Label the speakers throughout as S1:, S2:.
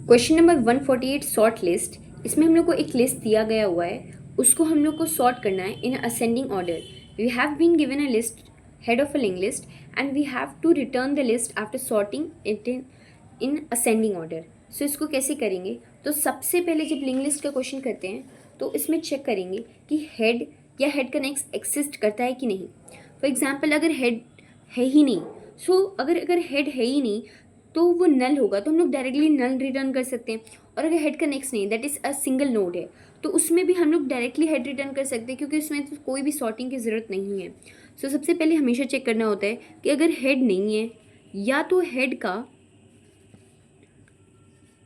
S1: Question number 148 sort list. इसमें हम लोग को एक लिस्ट दिया गया हुआ है, उसको हम लोग को सॉर्ट करना है in ascending order. We have been given a list head of a link list and we have to return the list after sorting it in ascending order. So इसको कैसे करेंगे? तो सबसे पहले जब लिंक लिस्ट का क्वेश्चन करते हैं तो इसमें चेक करेंगे कि हेड या हेड का नेक्स्ट एक्सिस्ट करता है कि नहीं। फॉर एग्जाम्पल अगर हेड है ही नहीं, सो अगर हेड है ही नहीं तो वो नल होगा, तो हम लोग डायरेक्टली नल रिटर्न कर सकते हैं। और अगर हेड का नेक्स्ट नहीं, that is a single node है, तो उसमें भी हम लोग डायरेक्टली हेड रिटर्न कर सकते हैं क्योंकि उसमें तो कोई भी सॉर्टिंग की ज़रूरत नहीं है। सो सबसे पहले हमेशा चेक करना होता है कि अगर हेड नहीं है या तो हेड का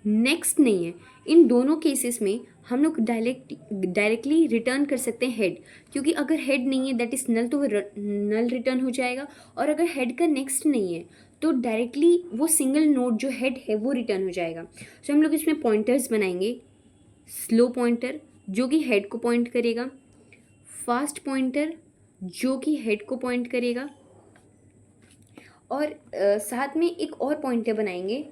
S1: नेक्स्ट नहीं है, इन दोनों केसेस में हम लोग डायरेक्टली रिटर्न कर सकते हैं हेड, क्योंकि अगर हेड नहीं है दैट इज़ नल, तो वो नल रिटर्न हो जाएगा। और अगर हेड का नेक्स्ट नहीं है तो डायरेक्टली वो सिंगल नोड जो हेड है वो रिटर्न हो जाएगा। सो हम लोग इसमें पॉइंटर्स बनाएंगे। स्लो पॉइंटर जो कि हेड को पॉइंट करेगा, फास्ट पॉइंटर जो कि हेड को पॉइंट करेगा, और साथ में एक और पॉइंटर बनाएंगे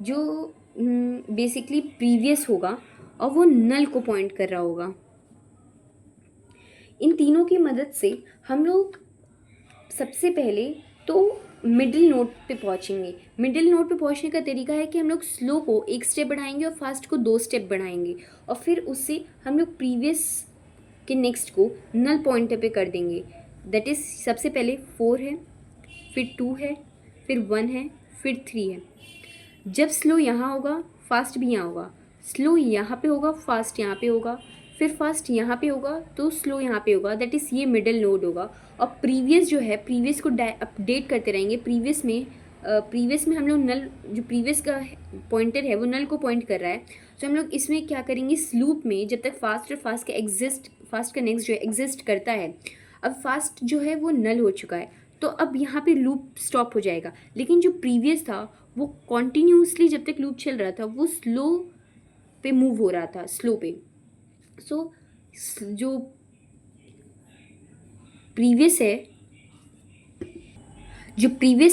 S1: जो बेसिकली प्रीवियस होगा और वो नल को पॉइंट कर रहा होगा। इन तीनों की मदद से हम लोग सबसे पहले तो मिडिल नोट पे पहुंचेंगे। मिडिल नोट पे पहुंचने का तरीका है कि हम लोग स्लो को एक स्टेप बढ़ाएंगे और फास्ट को 2 स्टेप बढ़ाएंगे, और फिर उससे हम लोग प्रीवियस के नेक्स्ट को नल पॉइंटर पे कर देंगे। दैट इज़ सबसे पहले 4 है, फिर 2 है, फिर 1 है, फिर 3 है। जब स्लो यहाँ होगा फास्ट भी यहाँ होगा, स्लो यहाँ पे होगा फास्ट यहाँ पे होगा, फिर फास्ट यहाँ पे होगा तो स्लो यहाँ पे होगा, दैट इज़ ये मिडिल नोड होगा। और प्रीवियस जो है, प्रीवियस को अपडेट करते रहेंगे। प्रीवियस में हम लोग नल, जो प्रीवियस का पॉइंटर है वो नल को पॉइंट कर रहा है। तो हम लोग इसमें क्या करेंगे, इस लूप में जब तक फास्ट और फास्ट का नेक्स्ट जो है एग्जिस्ट करता है, अब फास्ट जो है वो नल हो चुका है तो अब यहाँ पे लूप स्टॉप हो जाएगा। लेकिन जो प्रीवियस था वो कॉन्टीन्यूसली जब तक लूप चल रहा था वो स्लो पे मूव हो रहा था, स्लो पे। सो जो प्रीवियस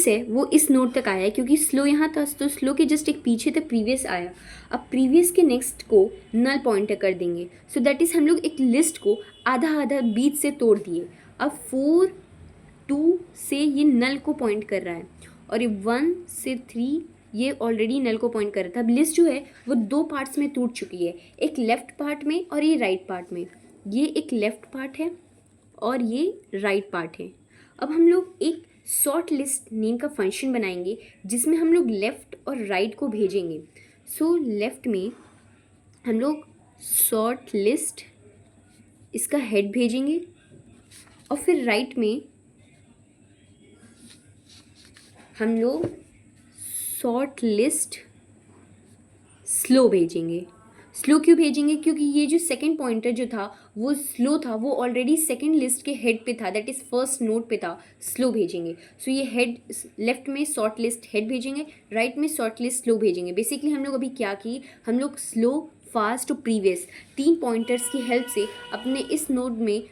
S1: है वो इस नोड तक आया है, क्योंकि स्लो यहाँ था तो स्लो के जस्ट एक पीछे तक प्रीवियस आया। अब प्रीवियस के नेक्स्ट को नल पॉइंटर कर देंगे। सो दैट इज़ हम लोग एक लिस्ट को आधा आधा बीच से तोड़ दिए। अब 4 2 से ये नल को पॉइंट कर रहा है, और ये 1 से 3 ये ऑलरेडी नल को पॉइंट कर रहा था। अब लिस्ट जो है वो 2 पार्ट्स में टूट चुकी है, एक लेफ्ट पार्ट में और ये राइट पार्ट में। ये एक लेफ्ट पार्ट है और ये राइट पार्ट है। अब हम लोग एक सॉर्ट लिस्ट नेम का फंक्शन बनाएंगे जिसमें हम लोग लेफ़्ट और राइट को भेजेंगे। सो लेफ़्ट में हम लोग सॉर्ट लिस्ट इसका हेड भेजेंगे, और फिर राइट में हम लोग सॉर्ट लिस्ट स्लो भेजेंगे। स्लो क्यों भेजेंगे? क्योंकि ये जो सेकंड पॉइंटर जो था वो स्लो था, वो ऑलरेडी सेकंड लिस्ट के हेड पे था, दैट इज़ फर्स्ट नोड पे था। स्लो भेजेंगे। सो ये हेड, लेफ्ट में शॉर्ट लिस्ट हेड भेजेंगे, राइट में शॉर्ट लिस्ट स्लो भेजेंगे। बेसिकली हम लोग अभी क्या की, हम लोग स्लो, फास्ट और प्रीवियस 3 पॉइंटर्स की हेल्प से अपने इस नोड में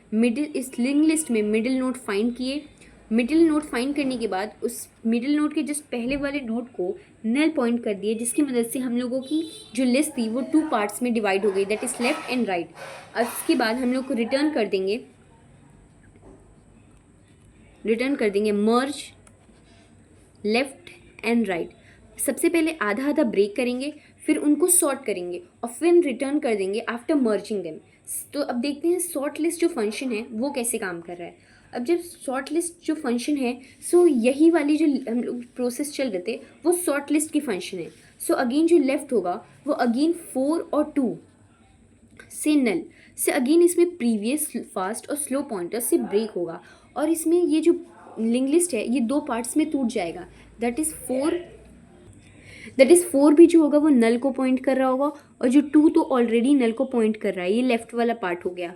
S1: इस लिंक लिस्ट में मिडिल नोड फाइंड किए। मिडिल नोड फाइंड करने के बाद उस मिडिल नोड के जस्ट पहले वाले नोड को नल पॉइंट कर दिए, जिसकी मदद से हम लोगों की जो लिस्ट थी वो 2 पार्ट्स में डिवाइड हो गई, that is left and right. अब इसके बाद हम लोग को रिटर्न कर देंगे मर्ज लेफ्ट एंड राइट। सबसे पहले आधा आधा ब्रेक करेंगे, फिर उनको सॉर्ट करेंगे और फिर रिटर्न कर देंगे आफ्टर मर्जिंग देम। तो अब देखते हैं सॉर्ट लिस्ट जो फंक्शन है वो कैसे काम कर रहा है। अब जब शॉर्ट लिस्ट जो फंक्शन है, सो यही वाली जो हम लोग प्रोसेस चल रहे थे वो शॉर्ट लिस्ट की फंक्शन है। सो अगेन जो लेफ्ट होगा वो अगेन 4 और 2 से नल से अगेन इसमें प्रीवियस फास्ट और स्लो पॉइंटर से ब्रेक होगा, और इसमें ये जो लिंक लिस्ट है ये 2 पार्ट्स में टूट जाएगा। दैट इज़ 4 भी जो होगा वो नल को पॉइंट कर रहा होगा, और जो 2 तो ऑलरेडी नल को पॉइंट कर रहा है, ये लेफ्ट वाला पार्ट हो गया।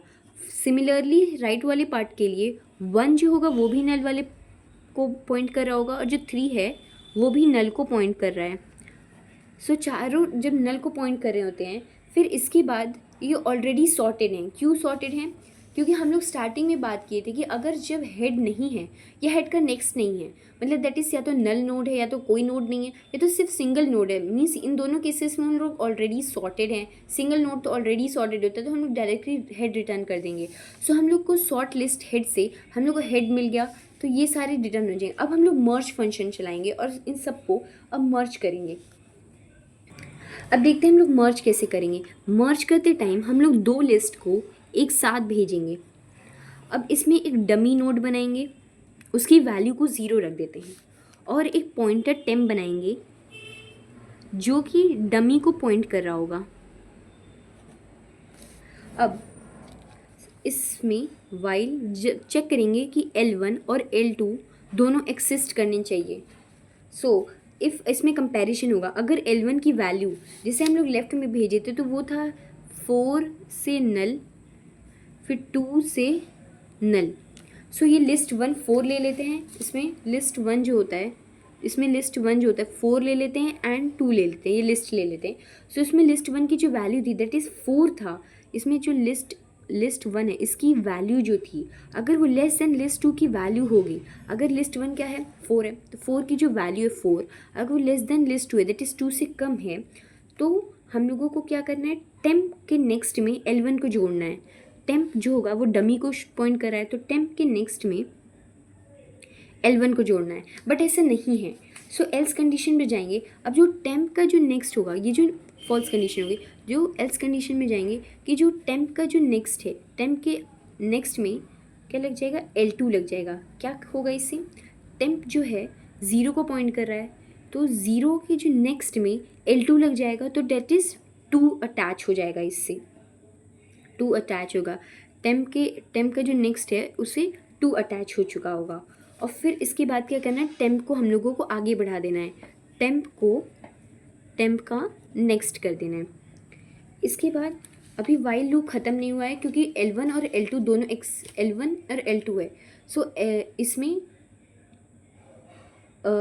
S1: सिमिलरली राइट वाले पार्ट के लिए 1 जो होगा वो भी नल वाले को पॉइंट कर रहा होगा, और जो 3 है वो भी नल को पॉइंट कर रहा है। सो चारों जब नल को पॉइंट कर रहे होते हैं, फिर इसके बाद ये ऑलरेडी सॉर्टेड हैं। क्यों सॉर्टेड हैं? क्योंकि हम लोग स्टार्टिंग में बात किए थे कि अगर जब हेड नहीं है या हेड का नेक्स्ट नहीं है, मतलब दैट इज़ या तो नल नोड है या तो कोई नोड नहीं है या तो सिर्फ सिंगल नोड है, मीन्स इन दोनों केसेस में हम लोग ऑलरेडी सॉर्टेड हैं। सिंगल नोड तो ऑलरेडी सॉर्टेड होता है तो हम लोग डायरेक्टली हेड रिटर्न कर देंगे। सो हम लोग को सॉर्ट लिस्ट हेड से हम लोग को हेड मिल गया, तो ये सारे रिटर्न हो जाएंगे। अब हम लोग मर्ज फंक्शन चलाएंगे और इन सबको अब मर्ज करेंगे। अब देखते हैं हम लोग मर्ज कैसे करेंगे। मर्ज करते टाइम हम लोग दो लिस्ट को एक साथ भेजेंगे। अब इसमें एक डमी नोड बनाएंगे, उसकी वैल्यू को 0 रख देते हैं, और एक पॉइंटर टेम्प बनाएंगे जो कि डमी को पॉइंट कर रहा होगा। अब इसमें वाइल चेक करेंगे कि L1 और L2 दोनों एक्सिस्ट करने चाहिए। सो इफ़ इसमें कंपैरिजन होगा, अगर L1 की वैल्यू जिसे हम लोग लेफ़्ट में भेजे थे तो वो था 4 से नल, फिर 2 से नल। सो ये लिस्ट 1 4 ले लेते हैं, इसमें लिस्ट 1 जो होता है, इसमें लिस्ट 1 जो होता है 4 ले लेते हैं एंड 2 ले लेते हैं, ये लिस्ट ले लेते हैं। सो इसमें लिस्ट 1 की जो वैल्यू थी दैट इज़ 4 था। इसमें जो लिस्ट 1 है इसकी वैल्यू जो थी, अगर वो लेस देन लिस्ट 2 की वैल्यू होगी, अगर लिस्ट 1 क्या है 4 है तो 4 की जो वैल्यू है 4, अगर वो लेस देन लिस्ट 2 है दैट इज़ 2 से कम है, तो हम लोगों को क्या करना है, टेम्प के नेक्स्ट में L1 को जोड़ना है। टेम्प जो होगा वो डमी को पॉइंट कर रहा है, तो टेम्प के नेक्स्ट में L1 को जोड़ना है, बट ऐसा नहीं है। सो एल्स कंडीशन में जाएंगे। अब जो टेम्प का जो नेक्स्ट होगा, ये जो फॉल्स कंडीशन होगी, जो एल्स कंडीशन में जाएंगे कि जो टेम्प का जो नेक्स्ट है, टेम्प के नेक्स्ट में क्या लग जाएगा, L2 लग जाएगा। क्या होगा इससे, टेम्प जो है 0 को पॉइंट कर रहा है, तो 0 के जो नेक्स्ट में L2 लग जाएगा, तो डेट इज़ 2 अटैच हो जाएगा, इससे 2 अटैच होगा। टेम्प का जो नेक्स्ट है उसे 2 अटैच हो चुका होगा। और फिर इसके बाद क्या करना है, टेम्प को हम लोगों को आगे बढ़ा देना है, टेम्प का नेक्स्ट कर देना है। इसके बाद अभी वाइल लूप ख़त्म नहीं हुआ है क्योंकि L1 और L2 दोनों L1 और L2 है। सो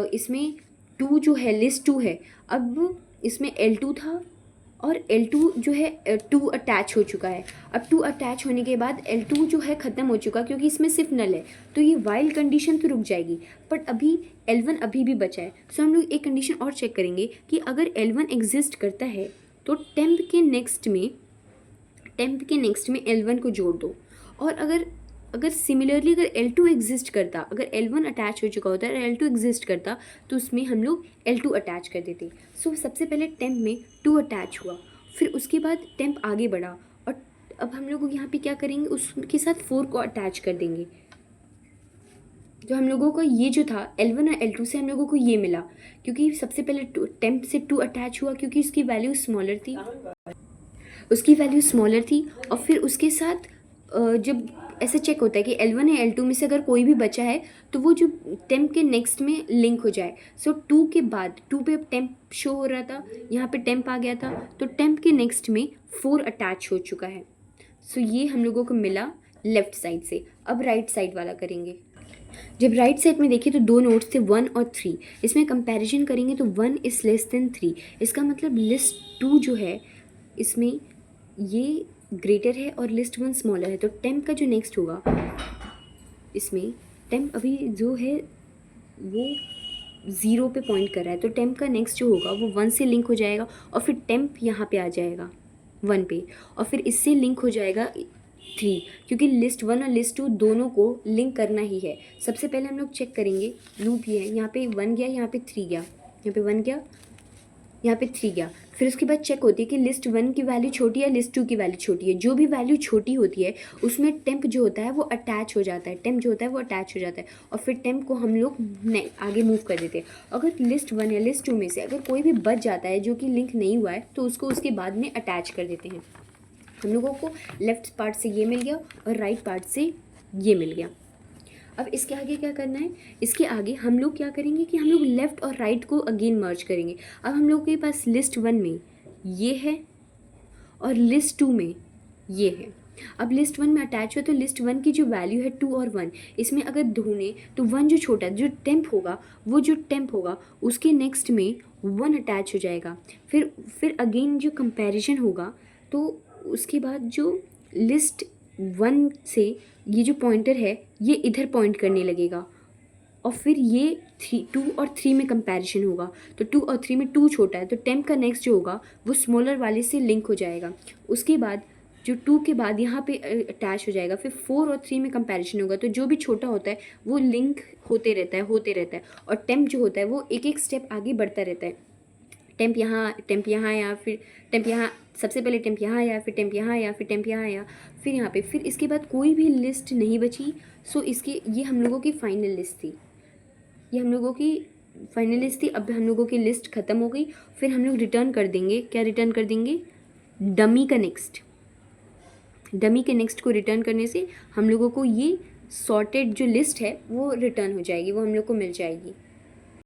S1: इसमें 2 जो है लिस्ट 2 है, अब इसमें L2 था और L2 जो है 2 अटैच हो चुका है। अब 2 अटैच होने के बाद L2 जो है ख़त्म हो चुका क्योंकि इसमें सिर्फ नल है, तो ये वाइल कंडीशन तो रुक जाएगी, बट अभी L1 अभी भी बचा है। सो हम लोग एक कंडीशन और चेक करेंगे कि अगर L1 एग्जिस्ट करता है तो टेम्प के नेक्स्ट में L1 को जोड़ दो, और अगर सिमिलरली अगर L2 एग्जिस्ट करता, अगर L1 अटैच हो चुका होता है और L2 एग्जिस्ट करता तो उसमें हम लोग L2 अटैच कर देते। सो सबसे पहले टेम्प में 2 अटैच हुआ, फिर उसके बाद टेम्प आगे बढ़ा, और अब हम लोग यहाँ पे क्या करेंगे, उसके साथ 4 को अटैच कर देंगे। जो हम लोगों को ये जो था L1 और L2 से हम लोगों को ये मिला, क्योंकि सबसे पहले टेम्प से 2 अटैच हुआ क्योंकि उसकी वैल्यू स्मॉलर थी, और फिर उसके साथ जब ऐसा चेक होता है कि L1 या L2 में से अगर कोई भी बचा है तो वो जो टेम्प के नेक्स्ट में लिंक हो जाए। सो 2 के बाद 2 पे टेम्प शो हो रहा था, यहाँ पे टेम्प आ गया था, तो टेम्प के नेक्स्ट में 4 अटैच हो चुका है। सो ये हम लोगों को मिला लेफ़्ट साइड से। अब राइट साइड वाला करेंगे। जब राइट साइड में देखिए तो 2 नोट्स थे 1 और 3, इसमें कंपैरिजन करेंगे तो 1 इज़ लेस देन 3, इसका मतलब लिस्ट 2 जो है इसमें ये ग्रेटर है और लिस्ट 1 स्मॉलर है, तो टेम्प का जो नेक्स्ट होगा, इसमें टेम्प अभी जो है वो 0 पे पॉइंट कर रहा है, तो टेम्प का नेक्स्ट जो होगा वो 1 से लिंक हो जाएगा, और फिर टेम्प यहाँ पे आ जाएगा 1 पे, और फिर इससे लिंक हो जाएगा 3, क्योंकि लिस्ट 1 और लिस्ट 2 दोनों को लिंक करना ही है। सबसे पहले हम लोग चेक करेंगे, लूप ये है, यहाँ पे 1 गया, यहाँ पे 3 गया, यहाँ पे 1 गया, यहाँ पे 3 गया। फिर उसके बाद चेक होती है कि लिस्ट 1 की वैल्यू छोटी है, लिस्ट 2 की वैल्यू छोटी है। जो भी वैल्यू छोटी होती है उसमें टेम्प जो होता है वो अटैच हो जाता है, और फिर टेम्प को हम लोग आगे मूव कर देते हैं। अगर लिस्ट 1 या लिस्ट 2 में से अगर कोई भी बच जाता है जो कि लिंक नहीं हुआ है तो उसको उसके बाद में अटैच कर देते हैं। हम लोगों को लेफ़्ट पार्ट से ये मिल गया और राइट पार्ट से ये मिल गया। अब इसके आगे क्या करना है, इसके आगे हम लोग क्या करेंगे कि हम लोग लेफ़्ट और राइट को अगेन मर्ज करेंगे। अब हम लोग के पास लिस्ट 1 में ये है और लिस्ट 2 में ये है। अब लिस्ट 1 में अटैच हुआ तो लिस्ट 1 की जो वैल्यू है 2 और 1, इसमें अगर ढूंढें तो 1 जो छोटा जो टेम्प होगा उसके नेक्स्ट में 1 अटैच हो जाएगा। फिर अगेन जो कंपैरिजन होगा तो उसके बाद जो लिस्ट 1 से ये जो पॉइंटर है ये इधर पॉइंट करने लगेगा और फिर ये 2 और 3 में कंपैरिजन होगा। तो 2 और 3 में 2 छोटा है तो टेम्प का नेक्स्ट जो होगा वो स्मॉलर वाले से लिंक हो जाएगा। उसके बाद जो 2 के बाद यहाँ पे अटैच हो जाएगा। फिर 4 और 3 में कंपैरिजन होगा तो जो भी छोटा होता है वो लिंक होते रहता है और टेम्प जो होता है वो एक एक स्टेप आगे बढ़ता रहता है। टेम्प यहाँ आया, फिर टेम्प यहाँ, सबसे पहले टेम्प यहाँ आया, फिर टेम्प यहाँ आया, फिर टेम्प यहाँ आया, फिर यहाँ पे, फिर इसके बाद कोई भी लिस्ट नहीं बची। सो इसके ये हम लोगों की फाइनल लिस्ट थी, ये हम लोगों की फाइनल लिस्ट थी। अब हम लोगों की लिस्ट ख़त्म हो गई। फिर हम लोग रिटर्न कर देंगे, क्या रिटर्न कर देंगे? डमी का नेक्स्ट। डमी के नेक्स्ट को रिटर्न करने से हम लोगों को ये सॉर्टेड जो लिस्ट है वो रिटर्न हो जाएगी, वो हम लोग को मिल जाएगी।